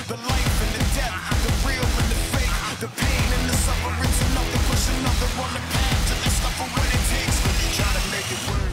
The life and the death, the real and the fake, the pain and the suffering's another, push another on the path to that stuff for what it takes. Really trying to make it work.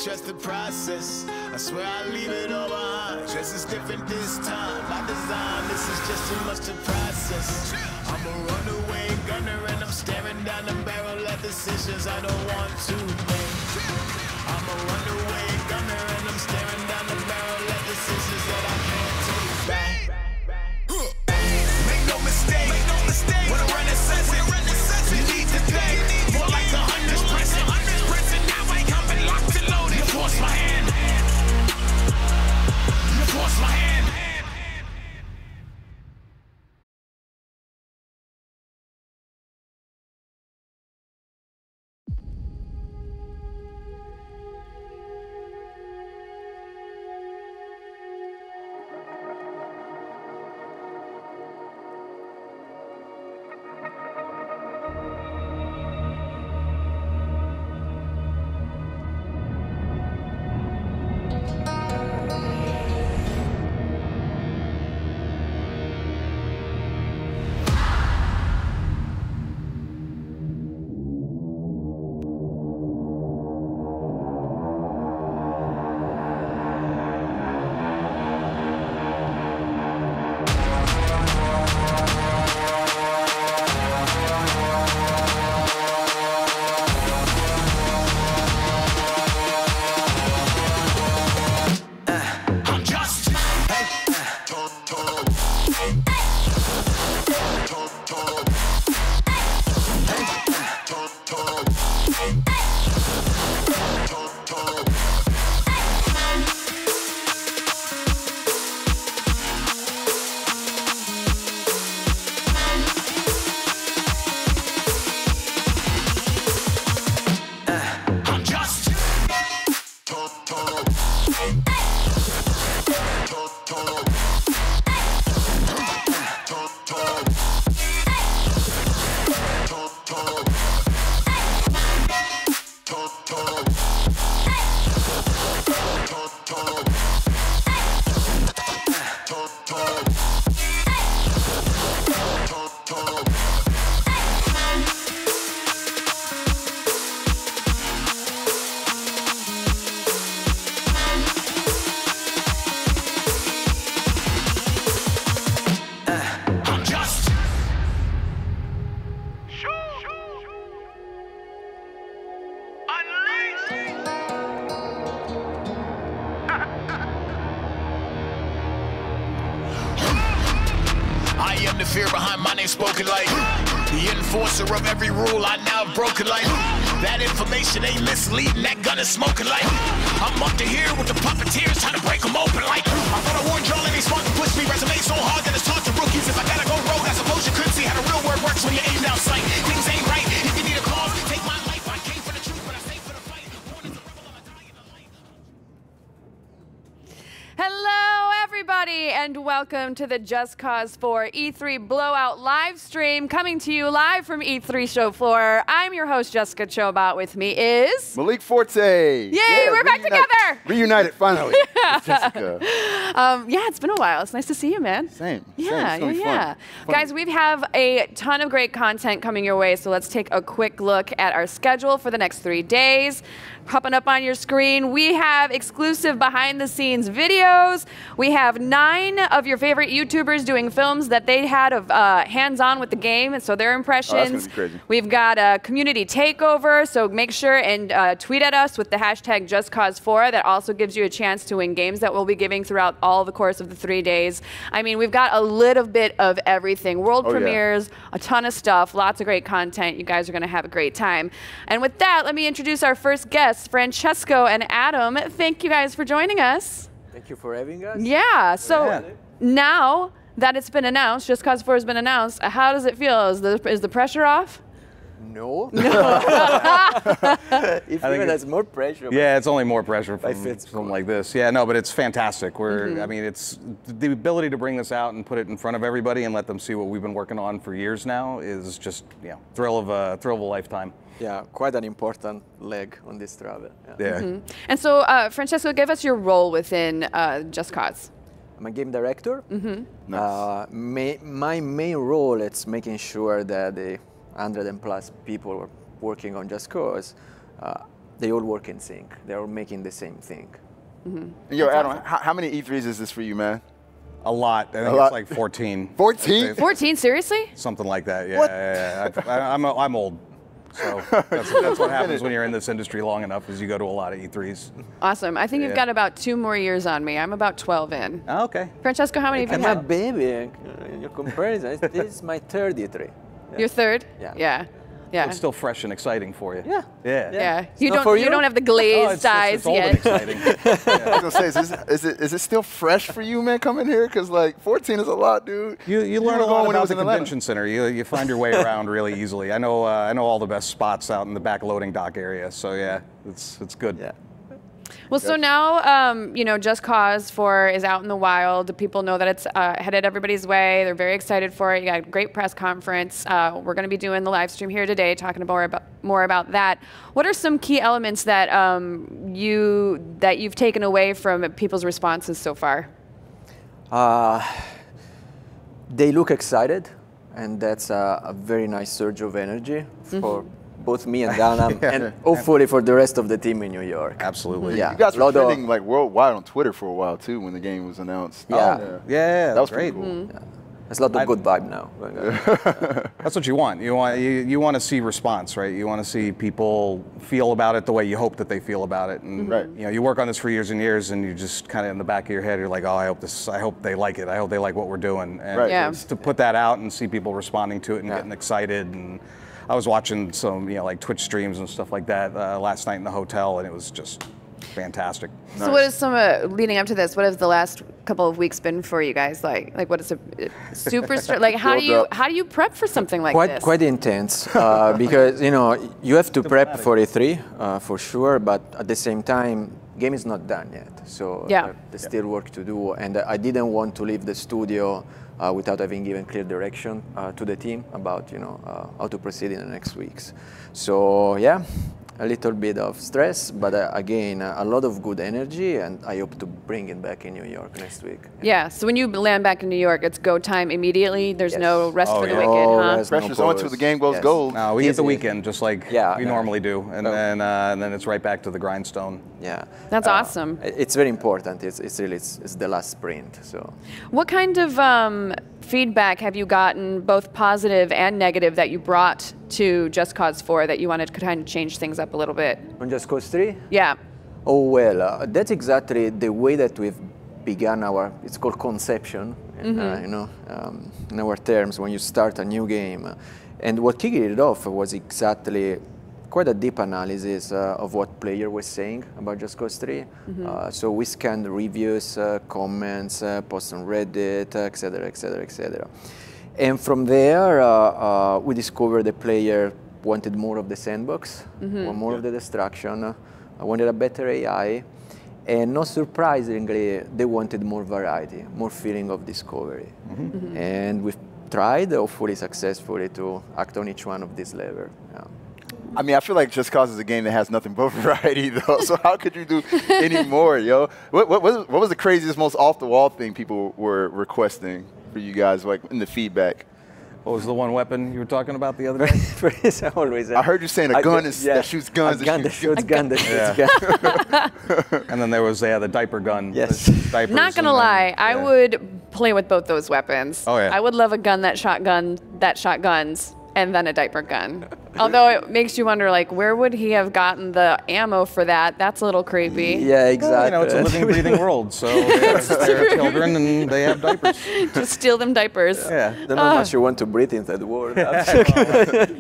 trust the process. I swear I leave it all behind. Just as different this time. By design, this is just too much to process. I'm a runaway gunner and I'm staring down the barrel at decisions I don't want to make. I'm a runaway gunner and I'm staring down the barrel at decisions that I can't take back. Make no mistake, when a runner says it, you need to think more like 100's prison. Now I come and locked and loaded. You force my hand. You force my hand. Fear behind my name spoken like the enforcer of every rule I now have broken like that information ain't misleading, that gun is smoking like I'm up to here with the puppeteers trying to break them open like I thought I warned y'all and they smart to push me resume so hard that it's taught to rookies. If I gotta go rogue, I suppose you could see how the real word works when you aim down sight. Things ain't right, if you need a cause, take my life. I came for the truth, but I stay for the fight. Born as a rebel, I'm a dying light. Hello, everybody, and welcome to the Just Cause 4 E3 Blowout live stream, coming to you live from E3 show floor. I'm your host, Jessica Chobot. With me is Malik Forte. Yay, we're back together. Reunited finally. With Jessica. Yeah, it's been a while. It's nice to see you, man. Same. Yeah, Same. It's yeah. Fun. Guys, we have a ton of great content coming your way, so let's take a quick look at our schedule for the next 3 days. Popping up on your screen, we have exclusive behind-the-scenes videos. We have 9 of your favorite YouTubers doing films that they had of hands-on with the game, and so their impressions. Oh, that's gonna be crazy. We've got a community takeover, so make sure and tweet at us with the hashtag JustCause4. That also gives you a chance to win games that we'll be giving throughout all the course of the 3 days. I mean, we've got a little bit of everything. World premieres, a ton of stuff, lots of great content. You guys are gonna have a great time. And with that, let me introduce our first guests, Francesco and Adam. Thank you guys for joining us. Thank you for having us. Yeah, so now that it's been announced, Just Cause 4 has been announced, how does it feel? Is the pressure off? No. If even that's more pressure. Yeah, it's only more pressure from something like this. Yeah, no, but it's fantastic. We're, I mean, it's the ability to bring this out and put it in front of everybody and let them see what we've been working on for years now is just, thrill of a lifetime. Yeah, quite an important leg on this travel. Yeah. And so, Francesco, give us your role within Just Cause. I'm a game director. Nice. My main role is making sure that the 100+ people working on Just Cause they all work in sync. They're all making the same thing. Yo, Adam, how many E3s is this for you, man? A lot. I think lot. it's like 14. 14? 14, seriously? Something like that. Yeah. What? Yeah. I'm old. So that's what happens when you're in this industry long enough, is you go to a lot of E3s. Awesome. I think you've got about 2 more years on me. I'm about 12 in. Oh, okay. Francesco, how many have you I'm a had? baby in your comparison. This is my third E3. Your third? Yeah. Yeah. Yeah. It's still fresh and exciting for you. Yeah. Yeah. Yeah. It's not for You you? don't have the Oh, glazed eyes it's old and yet. exciting. I was gonna say, is it still fresh for you, man, coming here? Because like 14 is a lot, dude. You learn a were going lot when it about was the in Atlanta. convention center. You find your way around really easily. I know all the best spots out in the back loading dock area. So yeah, it's good. Yeah. Well, so now, Just Cause 4 is out in the wild. People know that it's headed everybody's way. They're very excited for it. You got a great press conference. We're going to be doing the live stream here today, talking more about that. What are some key elements that you've taken away from people's responses so far? They look excited, and that's a very nice surge of energy for both me and Dana, and hopefully for the rest of the team in New York. Absolutely. Yeah. You guys were Lot of- trending like worldwide on Twitter for a while too when the game was announced. Yeah. Oh, Yeah, that was great. pretty cool. There's a lot of good vibe now. That's what you want. You want to see response, right? You want to see people feel about it the way you hope that they feel about it. And Right. you work on this for years and years, and you just kind of in the back of your head, you're like, oh, I hope they like it. I hope they like what we're doing. And Right. Yeah. just to put that out and see people responding to it and getting excited. And I was watching some, like Twitch streams and stuff like that last night in the hotel, and it was just fantastic. So what is leading up to this, what has the last couple of weeks been for you guys like? Like what is a super, like how do you prep for something like this? Quite intense because you have to prep for E3 for sure, but at the same time, game is not done yet. So there's still work to do, and I didn't want to leave the studio without having given clear direction to the team about how to proceed in the next weeks. So yeah. A little bit of stress, but again, a lot of good energy, and I hope to bring it back in New York next week. Yeah, so when you land back in New York, it's go time immediately. There's no rest for the wicked, Oh, huh? there's no Pressure's on till the game goes gold. No, we hit the Easy. weekend just like we normally do, and then it's right back to the grindstone. Yeah, That's awesome. It's very important. It's really the last sprint. So, What kind of feedback have you gotten, both positive and negative, that you brought to Just Cause 4 that you wanted to kind of change things up a little bit? on Just Cause 3. Yeah. Oh well, that's exactly the way that we've begun our. It's called conception, in our terms when you start a new game, and what kicked it off was exactly quite a deep analysis of what player was saying about Just Cause 3. So we scanned reviews, comments, posts on Reddit, etc., etc., etc. And from there, we discovered the player wanted more of the sandbox, more of the destruction, wanted a better AI, and not surprisingly, they wanted more variety, more feeling of discovery. And we've tried, hopefully successfully, to act on each one of these levels. Yeah. I mean, I feel like Just Cause is a game that has nothing but variety, though. So how could you do any more, yo? What was the craziest, most off-the-wall thing people were requesting for you guys, like in the feedback? What was the one weapon you were talking about the other day? Always. I heard you saying a gun that shoots guns. A gun that shoots guns. That shoots guns. And then there was the diaper gun. Yes. Diapers, Not gonna lie, I would play with both those weapons. Oh, yeah. I would love a gun that shot guns, and then a diaper gun. Although it makes you wonder, like, where would he have gotten the ammo for that? That's a little creepy. Yeah, exactly. Well, it's a living, breathing world, so they're children and they have diapers. Just steal them diapers. Yeah. Don't know how much you want to breathe in that world.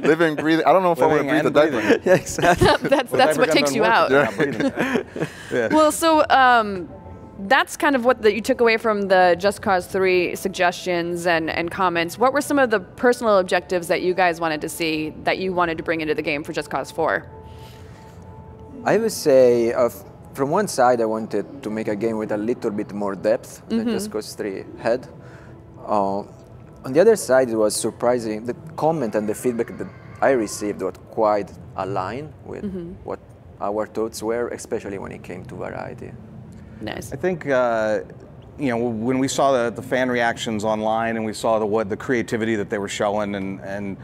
Living, breathing. I don't know if I want to Living breathe a and diaper. Yeah, exactly. That's what takes you out. Well, so that's kind of what you took away from the Just Cause 3 suggestions and comments. What were some of the personal objectives that you guys wanted to see, that you wanted to bring into the game for Just Cause 4? I would say, from one side, I wanted to make a game with a little bit more depth than Just Cause 3 had. On the other side, it was surprising. The comment and the feedback that I received was quite aligned with what our thoughts were, especially when it came to variety. Nice. I think when we saw the fan reactions online and we saw the creativity that they were showing and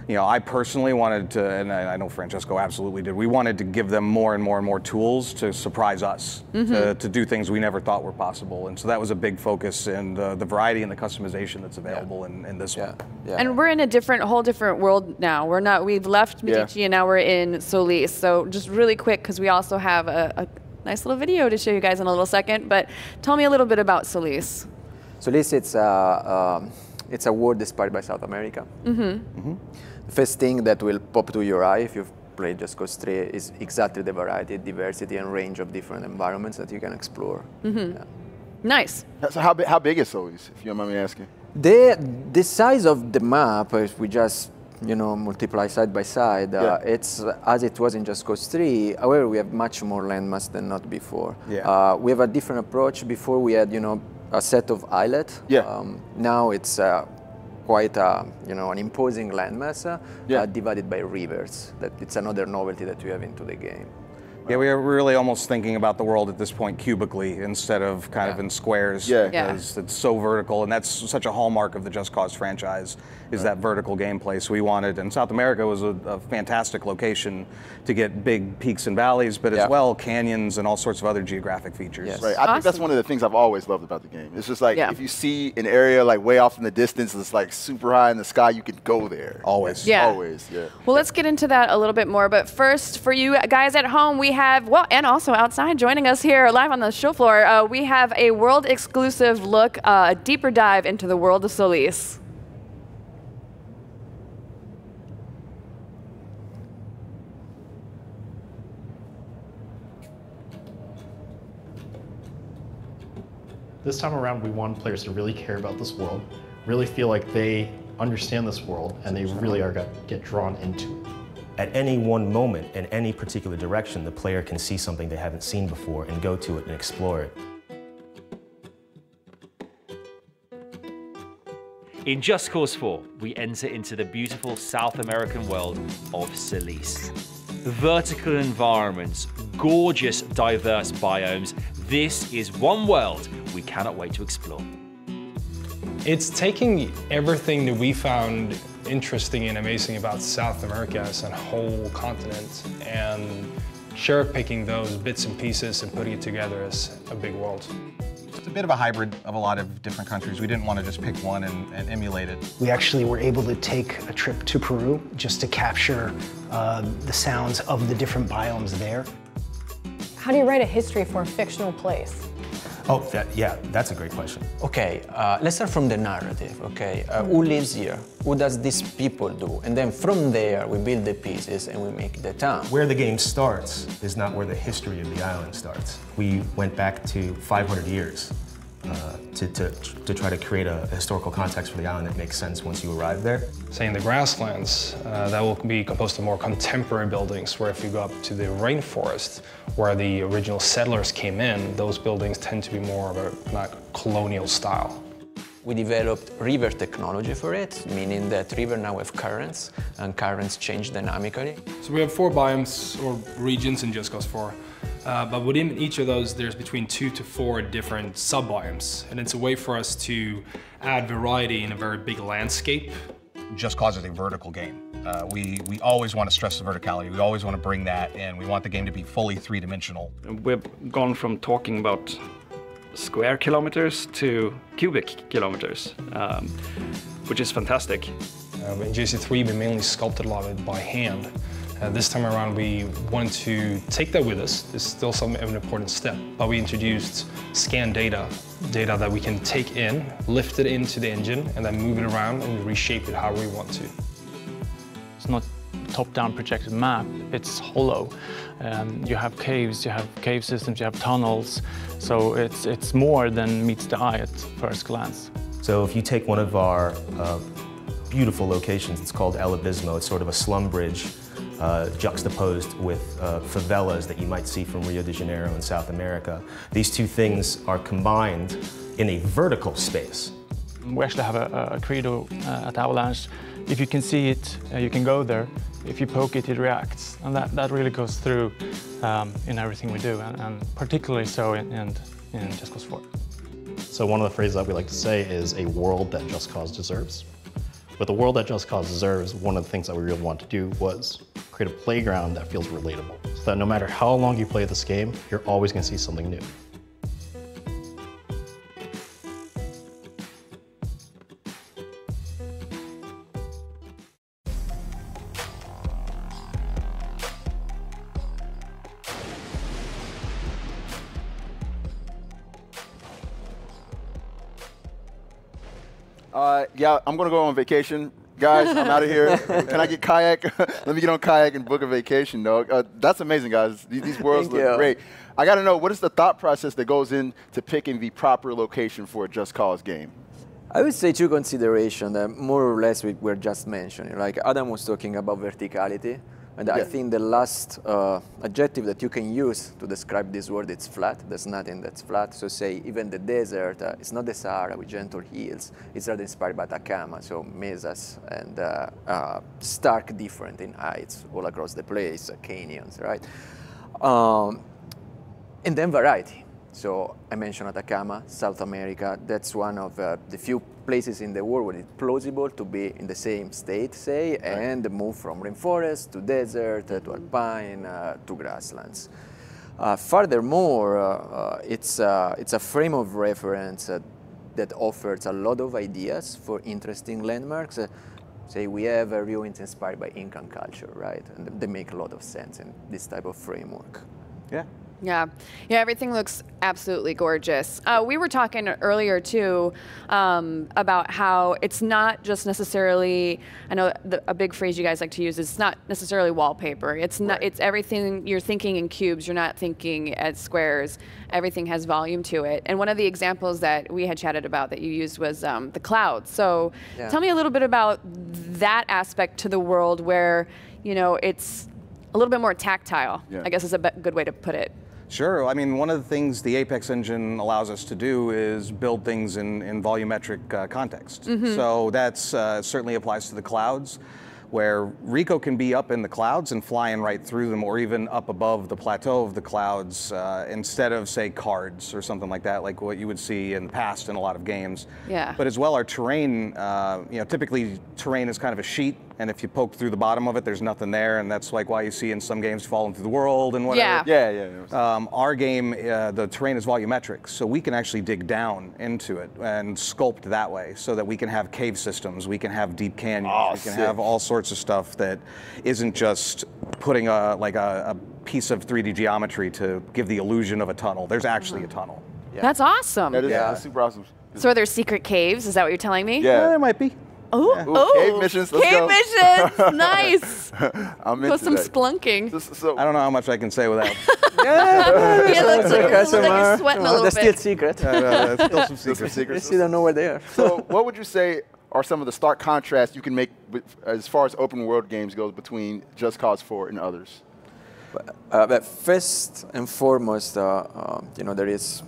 you know, I personally wanted to, and I know Francesco absolutely did, we wanted to give them more and more and more tools to surprise us, to do things we never thought were possible. And so that was a big focus, and the variety and the customization that's available in this one. Yeah. And we're in a whole different world now. We've left Medici and now we're in Solis. So just really quick, because we also have a nice little video to show you guys in a little second, but tell me a little bit about Solis. Solis, it's a world inspired by South America. The first thing that will pop to your eye if you've played Just Cause 3 is exactly the variety, diversity, and range of different environments that you can explore. Nice. So how big is Solis, if you don't mind me asking? The size of the map, if we just multiply side by side, it's as it was in Just Cause 3. However, we have much more landmass than not before. We have a different approach. Before we had a set of islets. Now it's quite an imposing landmass divided by rivers. That it's another novelty that we have into the game. Yeah, we are really almost thinking about the world at this point cubically instead of kind of in squares, because it's so vertical, and that's such a hallmark of the Just Cause franchise, is that vertical gameplay. So we wanted, and South America was a fantastic location to get big peaks and valleys, but as well canyons and all sorts of other geographic features. Right, I think that's one of the things I've always loved about the game. It's just like, if you see an area like way off in the distance that's like super high in the sky, you can go there. Always. Always, Well, let's get into that a little bit more, but first, for you guys at home, we have, and also outside joining us here live on the show floor, we have a world exclusive look, a deeper dive into the world of Solis. This time around, we want players to really care about this world, really feel like they understand this world, and they really are get drawn into it. At any one moment, in any particular direction, the player can see something they haven't seen before and go to it and explore it. In Just Cause 4, we enter into the beautiful South American world of Solis. Vertical environments, gorgeous, diverse biomes. This is one world we cannot wait to explore. It's taking everything that we found interesting and amazing about South America as a whole continent and cherry-picking those bits and pieces and putting it together as a big world. It's a bit of a hybrid of a lot of different countries. We didn't want to just pick one and emulate it. We actually were able to take a trip to Peru just to capture the sounds of the different biomes there. How do you write a history for a fictional place? Oh, that's a great question. Okay, let's start from the narrative, okay? Who lives here? What does these people do? And then from there, we build the pieces and we make the town. Where the game starts is not where the history of the island starts. We went back to 500 years to try to create a historical context for the island that makes sense once you arrive there. Say in the grasslands, that will be composed of more contemporary buildings, where if you go up to the rainforest, where the original settlers came in, those buildings tend to be more of a colonial style. We developed river technology for it, meaning that river now have currents, and currents change dynamically. So we have 4 biomes or regions in Just Cause 4. But within each of those, there's between 2 to 4 different sub-biomes. And it's a way for us to add variety in a very big landscape. Just Cause is a vertical game. We always want to stress the verticality. We always want to bring that in. We want the game to be fully three-dimensional. We've gone from talking about square kilometers to cubic kilometers, which is fantastic. In JC3, we mainly sculpted a lot of it by hand. This time around, we wanted to take that with us. It's still an important step, but we introduced scan data that we can take in, lift it into the engine, and then move it around and reshape it however we want to. It's not top-down projected map, it's hollow. You have caves, you have cave systems, you have tunnels, so it's more than meets the eye at first glance. So if you take one of our beautiful locations, it's called El Abismo, it's sort of a slum bridge juxtaposed with favelas that you might see from Rio de Janeiro in South America. These two things are combined in a vertical space. We actually have a credo at Avalanche. If you can see it, you can go there. If you poke it, it reacts. And that really goes through in everything we do, and particularly so in Just Cause 4. So one of the phrases that we like to say is a world that Just Cause deserves. With the world that Just Cause deserves, one of the things that we really want to do was create a playground that feels relatable, so that no matter how long you play this game, you're always going to see something new. Yeah, I'm gonna go on vacation. Guys, I'm out of here. Can I get kayak? Let me get on kayak and book a vacation, dog. That's amazing, guys. These worlds look great. I gotta know, what is the thought process that goes into picking the proper location for a Just Cause game? I would say two considerations that more or less we were just mentioning. Like Adam was talking about verticality. And I think the last adjective that you can use to describe this world, it's flat. There's nothing that's flat. So say even the desert, it's not the Sahara with gentle hills. It's rather inspired by Atacama, so mesas and stark different in heights all across the place, canyons, right? And then variety. So I mentioned Atacama, South America. That's one of the few places in the world where it's plausible to be in the same state, say, and move from rainforest to desert to alpine to grasslands. Furthermore, it's a frame of reference that offers a lot of ideas for interesting landmarks. Say we have ruins inspired by Incan culture, right? And they make a lot of sense in this type of framework. Yeah. Yeah, everything looks absolutely gorgeous. We were talking earlier too about how it's not just necessarily, I know a big phrase you guys like to use is it's not necessarily wallpaper. It's not. It's everything you're thinking in cubes. You're not thinking as squares. Everything has volume to it. And one of the examples that we had chatted about that you used was the clouds. So tell me a little bit about that aspect to the world where, you know, it's a little bit more tactile, I guess is a good way to put it. Sure. I mean, one of the things the Apex engine allows us to do is build things in volumetric context. So that's certainly applies to the clouds, where Rico can be up in the clouds and flying right through them, or even up above the plateau of the clouds, instead of, say, cards or something like that, like what you would see in the past in a lot of games. Yeah. But as well, our terrain, you know, typically terrain is kind of a sheet, and if you poke through the bottom of it, there's nothing there, and that's like why you see in some games falling through the world and whatever. Our game, the terrain is volumetric, so we can actually dig down into it and sculpt that way, so that we can have cave systems, we can have deep canyons, we can have all sorts of stuff that isn't just putting a piece of 3D geometry to give the illusion of a tunnel. There's actually a tunnel. That's awesome. That is super awesome. So are there secret caves? Is that what you're telling me? Yeah, there might be. Oh, cave missions. Let's cave go. missions. Nice. I'm into some that. splunking. So I don't know how much I can say without. It looks like you're sweating a little that's bit. still secret. Still some secrets. We still don't know where they are. So what would you say are some of the stark contrasts you can make as far as open world games goes between Just Cause 4 and others? But first and foremost, you know, there is,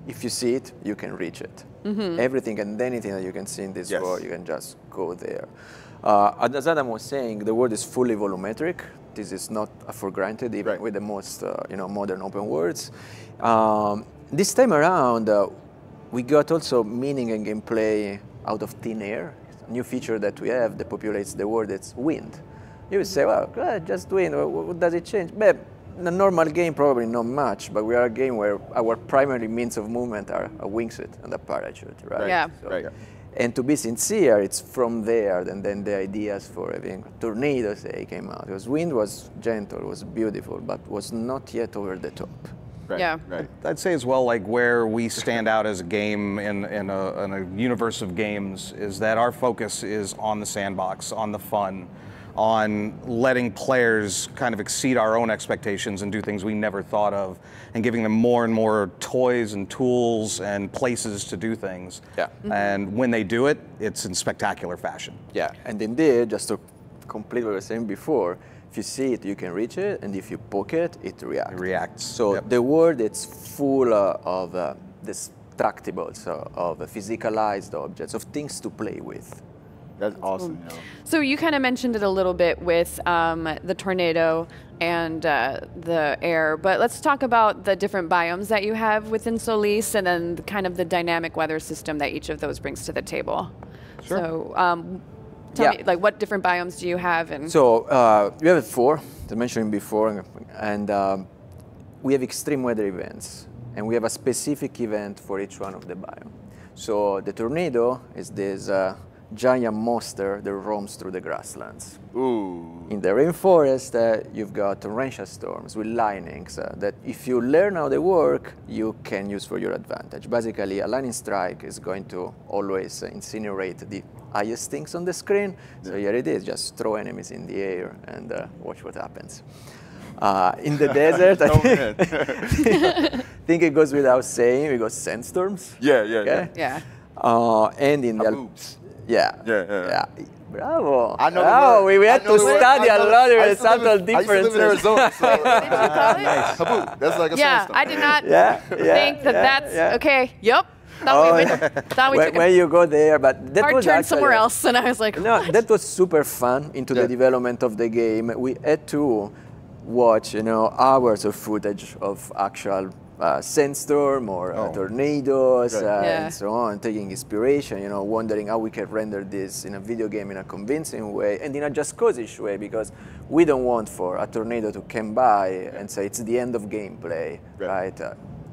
if you see it, you can reach it. Everything and anything that you can see in this world, you can just go there. As Adam was saying, the world is fully volumetric. This is not for granted, even with the most you know, modern open worlds. This time around, we got also meaning and gameplay out of thin air. A new feature that we have that populates the world, it's wind. You would say, well, just wind, what does it change? But in a normal game, probably not much, but we are a game where our primary means of movement are a wingsuit and a parachute, right? Yeah. So, and to be sincere, it's from there, and then the ideas for having tornadoes came out. Because wind was gentle, was beautiful, but was not yet over the top. I'd say as well, like where we stand out as a game in a universe of games is that our focus is on the sandbox, on the fun, on letting players kind of exceed our own expectations and do things we never thought of, and giving them more and more toys and tools and places to do things. And when they do it, it's in spectacular fashion. And indeed, just to complete what I was saying before, if you see it, you can reach it, and if you poke it, it reacts. It reacts. So the world, it's full of destructibles, of physicalized objects, of things to play with. That's awesome. Cool. So you kind of mentioned it a little bit with the tornado and the air, but let's talk about the different biomes that you have within Solis, and then kind of the dynamic weather system that each of those brings to the table. Sure. So Tell me, like, what different biomes do you have? And so we have 4, as mentioned before, and we have extreme weather events, and we have a specific event for each one of the biomes. So the tornado is this giant monster that roams through the grasslands. Ooh. In the rainforest, you've got torrential storms with lightnings that if you learn how they work, you can use for your advantage. Basically, a lightning strike is going to always incinerate the highest things on the screen. So here it is, just throw enemies in the air and watch what happens. In the desert, I think it goes without saying, we got sandstorms. Yeah. And in the Yeah. Bravo. I know. Oh, we had to study a lot of subtle differences. I used to live in Arizona, so. What did you call it? Haboob. That's like a sandstorm. I did not think that's okay. Yep. Thought we took when you go there, but that was turned somewhere else, and I was like, no, what? that was super fun into the development of the game. We had to watch, hours of footage of actual sandstorm or tornadoes and so on, taking inspiration, wondering how we can render this in a video game in a convincing way and in a Just Cause-ish way, because we don't want for a tornado to come by and say it's the end of gameplay, right?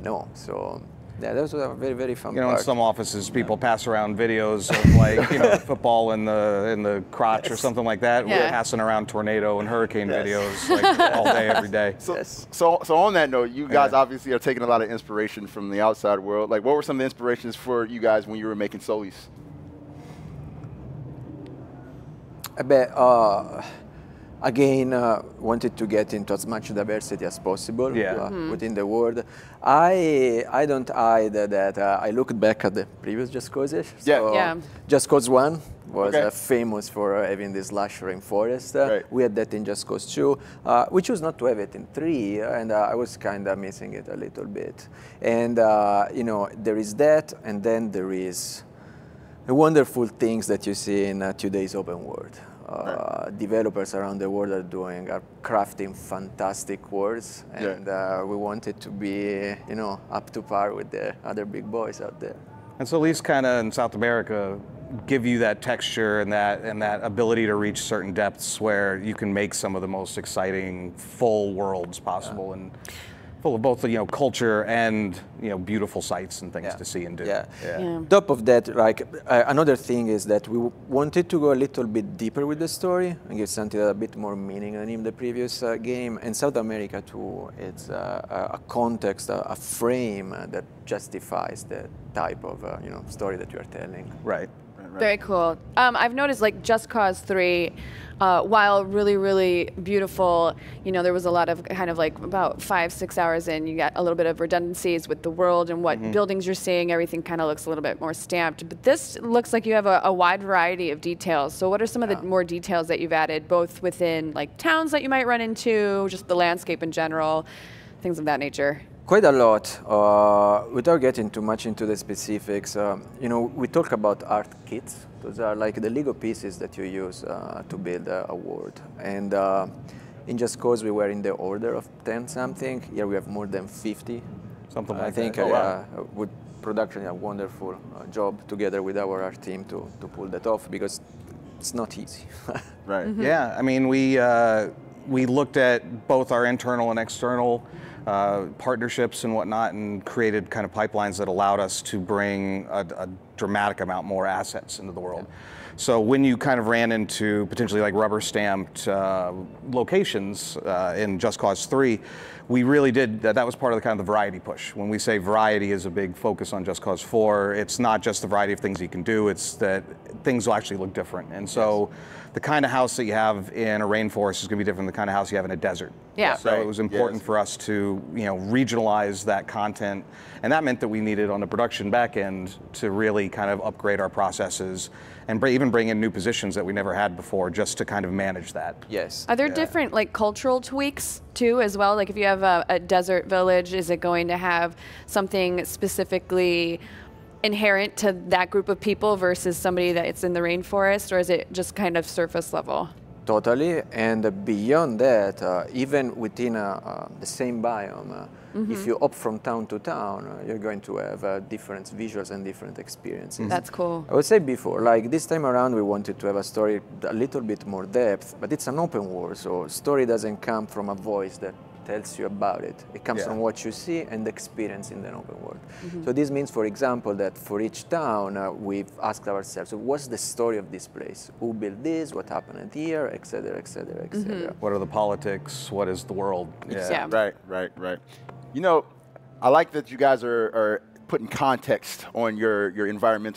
No, so. Yeah, that was a very, very fun part. In some offices, people pass around videos of like, football in the crotch or something like that. We're passing around tornado and hurricane videos like all day, every day. So on that note, you guys obviously are taking a lot of inspiration from the outside world. Like, what were some of the inspirations for you guys when you were making Solis? I bet, again, wanted to get into as much diversity as possible within the world. I don't hide that I looked back at the previous Just Cause-ish. So Just Cause 1 was famous for having this lush rainforest. We had that in Just Cause 2. We chose not to have it in 3, and I was kind of missing it a little bit. And, there is that, and then there is the wonderful things that you see in today's open world. Developers around the world are crafting fantastic worlds, and we want it to be, up to par with the other big boys out there. And so at least kind of in South America, give you that texture and that ability to reach certain depths where you can make some of the most exciting full worlds possible and full of both culture and beautiful sights and things to see and do. Top of that, another thing is that we wanted to go a little bit deeper with the story and give something a bit more meaning than in the previous game. And South America too, it's a context, a frame that justifies the type of story that you are telling. Right. Very cool. I've noticed, like, Just Cause 3, while really, really beautiful, there was a lot of kind of like about 5-6 hours in, you got a little bit of redundancies with the world and what buildings you're seeing. Everything kind of looks a little bit more stamped. But this looks like you have a wide variety of details. So what are some of the more details that you've added, both within like towns that you might run into, just the landscape in general, things of that nature? Quite a lot. Without getting too much into the specifics, we talk about art kits. Those are like the Lego pieces that you use to build a world. And in Just Cause, we were in the order of 10 something. Here we have more than 50. Something like I think with production, a wonderful job together with our art team to pull that off, because it's not easy. Right. Yeah, I mean, we looked at both our internal and external partnerships and whatnot, and created kind of pipelines that allowed us to bring a dramatic amount more assets into the world. So when you kind of ran into potentially like rubber stamped locations in Just Cause 3, we really did, that was part of the kind of the variety push. When we say variety is a big focus on Just Cause 4, it's not just the variety of things you can do, it's that things will actually look different. And so the kind of house that you have in a rainforest is going to be different than the kind of house you have in a desert. So it was important for us to, regionalize that content, and that meant that we needed on the production back end to really kind of upgrade our processes and even bring in new positions that we never had before, just to kind of manage that. Are there different like cultural tweaks too as well? Like if you have a desert village, is it going to have something specifically inherent to that group of people versus somebody that's in the rainforest, or is it just kind of surface level? Totally, and beyond that, even within the same biome, if you hop from town to town, you're going to have different visuals and different experiences. That's cool. I would say before, like this time around, we wanted to have a story a little bit more depth, but it's an open world, so story doesn't come from a voice that tells you about it. It comes from what you see and experience in the open world. So this means, for example, that for each town, we've asked ourselves, so what's the story of this place? Who built this? What happened here? Et cetera, et cetera, et cetera. What are the politics? What is the world? Yeah. Right. You know, I like that you guys are putting context on your environmental